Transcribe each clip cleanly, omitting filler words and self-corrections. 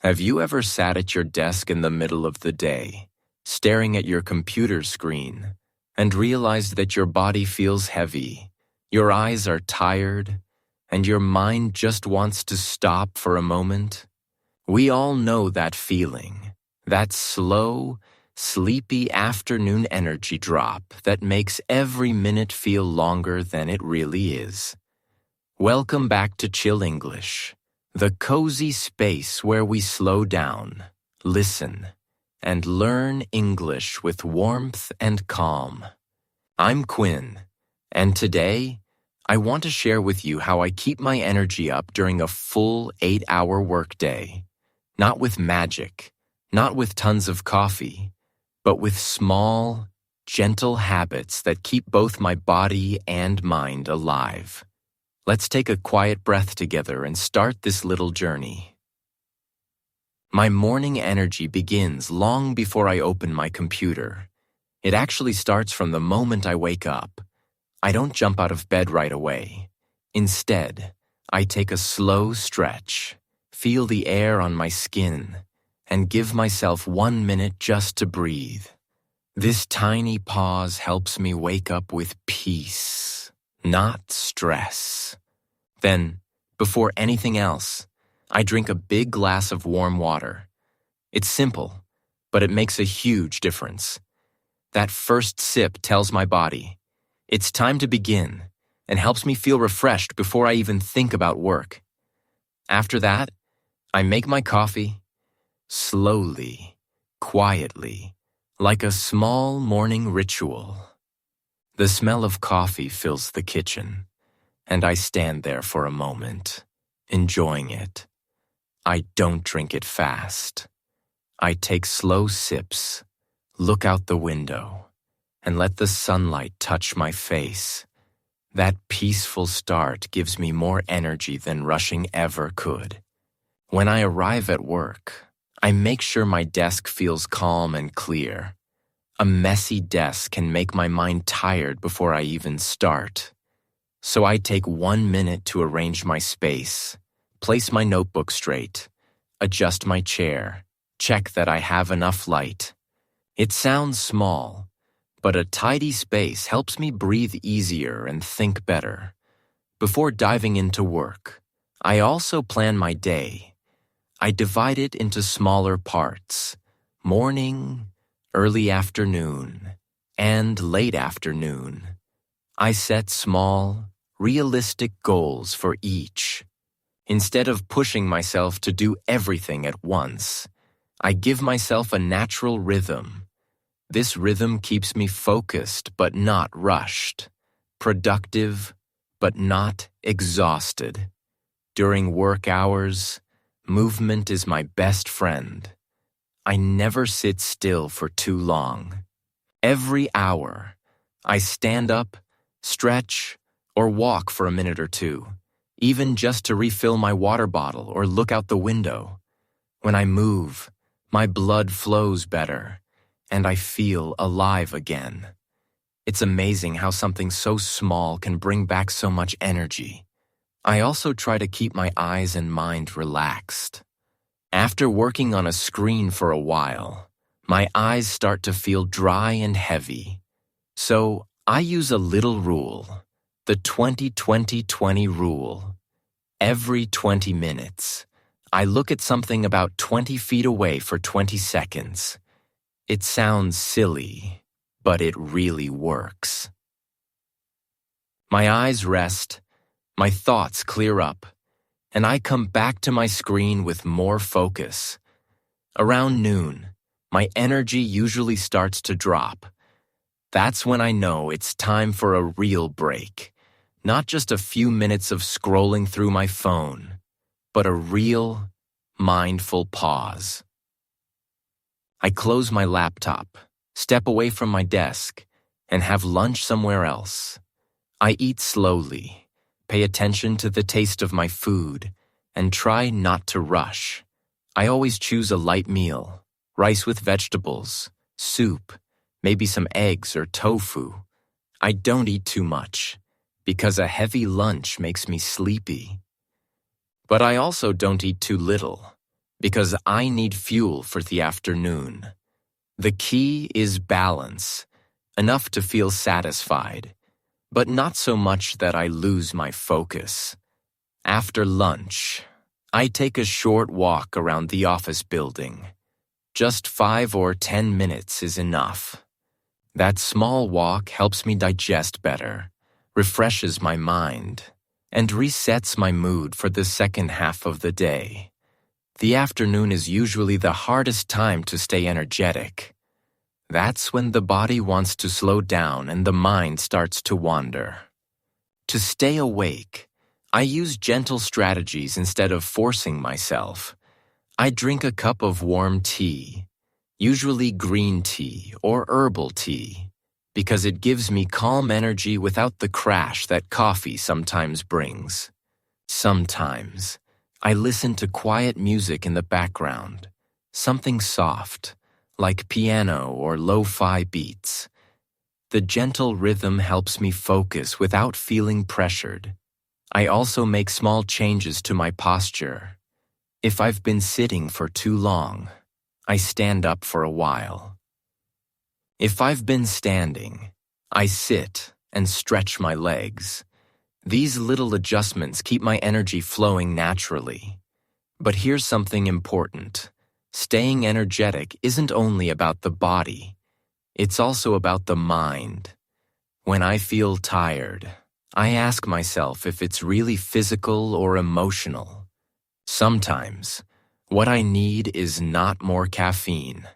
Have you ever sat at your desk in the middle of the day, staring at your computer screen, and realized that your body feels heavy, your eyes are tired, and your mind just wants to stop for a moment? We all know that feeling, that slow, sleepy afternoon energy drop that makes every minute feel longer than it really is. Welcome back to Chill English, the cozy space where we slow down, listen, and learn English with warmth and calm. I'm Quinn, and today, I want to share with you how I keep my energy up during a full 8-hour workday. Not with magic, not with tons of coffee, but with small, gentle habits that keep both my body and mind alive. Let's take a quiet breath together and start this little journey. My morning energy begins long before I open my computer. It actually starts from the moment I wake up. I don't jump out of bed right away. Instead, I take a slow stretch, feel the air on my skin, and give myself 1 minute just to breathe. This tiny pause helps me wake up with peace, not stress. Then, before anything else, I drink a big glass of warm water. It's simple, but it makes a huge difference. That first sip tells my body, it's time to begin, and helps me feel refreshed before I even think about work. After that, I make my coffee, slowly, quietly, like a small morning ritual. The smell of coffee fills the kitchen, and I stand there for a moment, enjoying it. I don't drink it fast. I take slow sips, look out the window, and let the sunlight touch my face. That peaceful start gives me more energy than rushing ever could. When I arrive at work, I make sure my desk feels calm and clear. A messy desk can make my mind tired before I even start. So I take 1 minute to arrange my space, place my notebook straight, adjust my chair, check that I have enough light. It sounds small, but a tidy space helps me breathe easier and think better. Before diving into work, I also plan my day. I divide it into smaller parts: morning, early afternoon, and late afternoon. I set small, realistic goals for each. Instead of pushing myself to do everything at once, I give myself a natural rhythm. This rhythm keeps me focused but not rushed, productive but not exhausted. During work hours, movement is my best friend. I never sit still for too long. Every hour, I stand up, stretch, or walk for a minute or two, even just to refill my water bottle or look out the window. When I move, my blood flows better, and I feel alive again. It's amazing how something so small can bring back so much energy. I also try to keep my eyes and mind relaxed. After working on a screen for a while, my eyes start to feel dry and heavy. So I use a little rule, the 20-20-20 rule. Every 20 minutes, I look at something about 20 feet away for 20 seconds. It sounds silly, but it really works. My eyes rest, my thoughts clear up, and I come back to my screen with more focus. Around noon, my energy usually starts to drop. That's when I know it's time for a real break. Not just a few minutes of scrolling through my phone, but a real, mindful pause. I close my laptop, step away from my desk, and have lunch somewhere else. I eat slowly, pay attention to the taste of my food, and try not to rush. I always choose a light meal, rice with vegetables, soup, maybe some eggs or tofu. I don't eat too much, because a heavy lunch makes me sleepy. But I also don't eat too little, because I need fuel for the afternoon. The key is balance, enough to feel satisfied, but not so much that I lose my focus. After lunch, I take a short walk around the office building. Just 5 or 10 minutes is enough. That small walk helps me digest better, refreshes my mind, and resets my mood for the second half of the day. The afternoon is usually the hardest time to stay energetic. That's when the body wants to slow down and the mind starts to wander. To stay awake, I use gentle strategies instead of forcing myself. I drink a cup of warm tea, usually green tea or herbal tea, because it gives me calm energy without the crash that coffee sometimes brings. Sometimes, I listen to quiet music in the background, something soft, like piano or lo-fi beats. The gentle rhythm helps me focus without feeling pressured. I also make small changes to my posture. If I've been sitting for too long, I stand up for a while. If I've been standing, I sit and stretch my legs. These little adjustments keep my energy flowing naturally. But here's something important. Staying energetic isn't only about the body. It's also about the mind. When I feel tired, I ask myself if it's really physical or emotional. Sometimes, what I need is not more caffeine,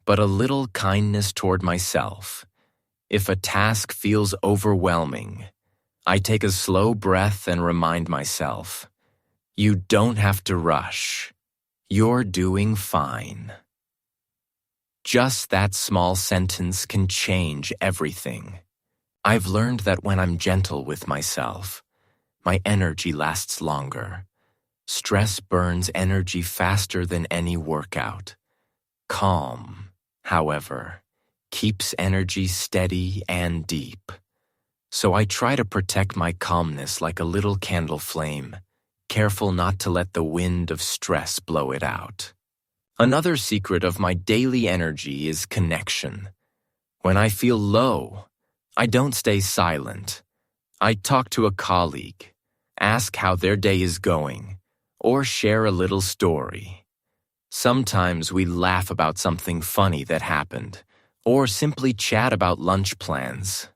but a little kindness toward myself. If a task feels overwhelming, I take a slow breath and remind myself, you don't have to rush. You're doing fine. Just that small sentence can change everything. I've learned that when I'm gentle with myself, my energy lasts longer. Stress burns energy faster than any workout. Calm, however, keeps energy steady and deep. So I try to protect my calmness like a little candle flame, careful not to let the wind of stress blow it out. Another secret of my daily energy is connection. When I feel low, I don't stay silent. I talk to a colleague, ask how their day is going, or share a little story. Sometimes we laugh about something funny that happened, or simply chat about lunch plans.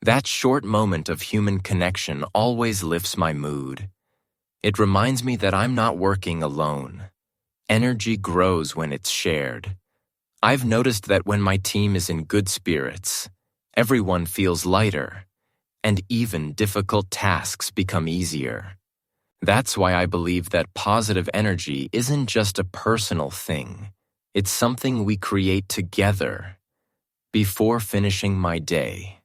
That short moment of human connection always lifts my mood. It reminds me that I'm not working alone. Energy grows when it's shared. I've noticed that when my team is in good spirits, everyone feels lighter, and even difficult tasks become easier. That's why I believe that positive energy isn't just a personal thing. It's something we create together. Before finishing my day,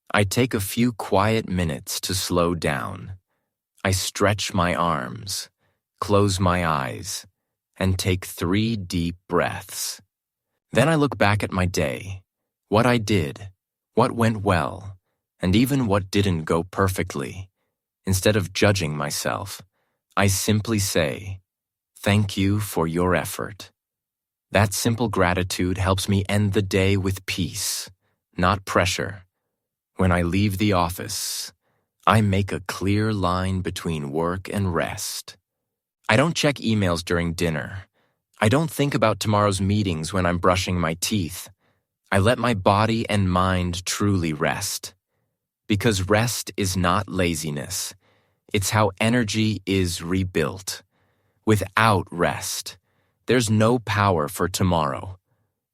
I take a few quiet minutes to slow down. I stretch my arms, close my eyes, and take 3 deep breaths. Then I look back at my day, what I did, what went well, and even what didn't go perfectly. Instead of judging myself, I simply say, "Thank you for your effort." That simple gratitude helps me end the day with peace, not pressure. When I leave the office, I make a clear line between work and rest. I don't check emails during dinner. I don't think about tomorrow's meetings when I'm brushing my teeth. I let my body and mind truly rest. Because rest is not laziness. It's how energy is rebuilt. Without rest, there's no power for tomorrow.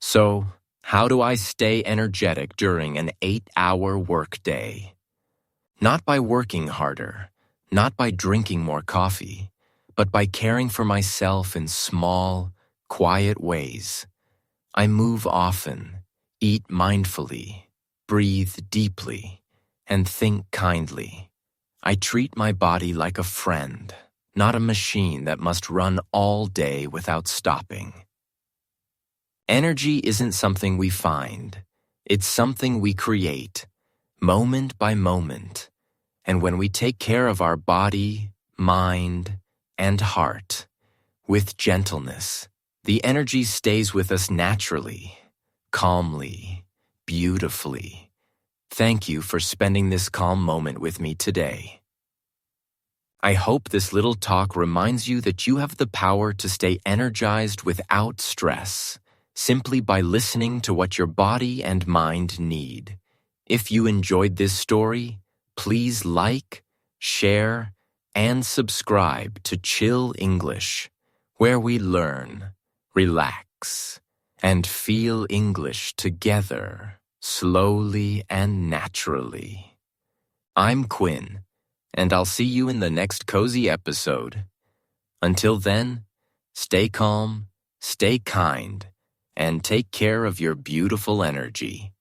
So, how do I stay energetic during an 8-hour workday? Not by working harder, not by drinking more coffee, but by caring for myself in small, quiet ways. I move often, eat mindfully, breathe deeply, and think kindly. I treat my body like a friend, not a machine that must run all day without stopping. Energy isn't something we find. It's something we create, moment by moment. And when we take care of our body, mind, and heart, with gentleness. The energy stays with us naturally, calmly, beautifully. Thank you for spending this calm moment with me today. I hope this little talk reminds you that you have the power to stay energized without stress, simply by listening to what your body and mind need. If you enjoyed this story, please like, share, and subscribe to Chill English, where we learn, relax, and feel English together, slowly and naturally. I'm Quinn, and I'll see you in the next cozy episode. Until then, stay calm, stay kind, and take care of your beautiful energy.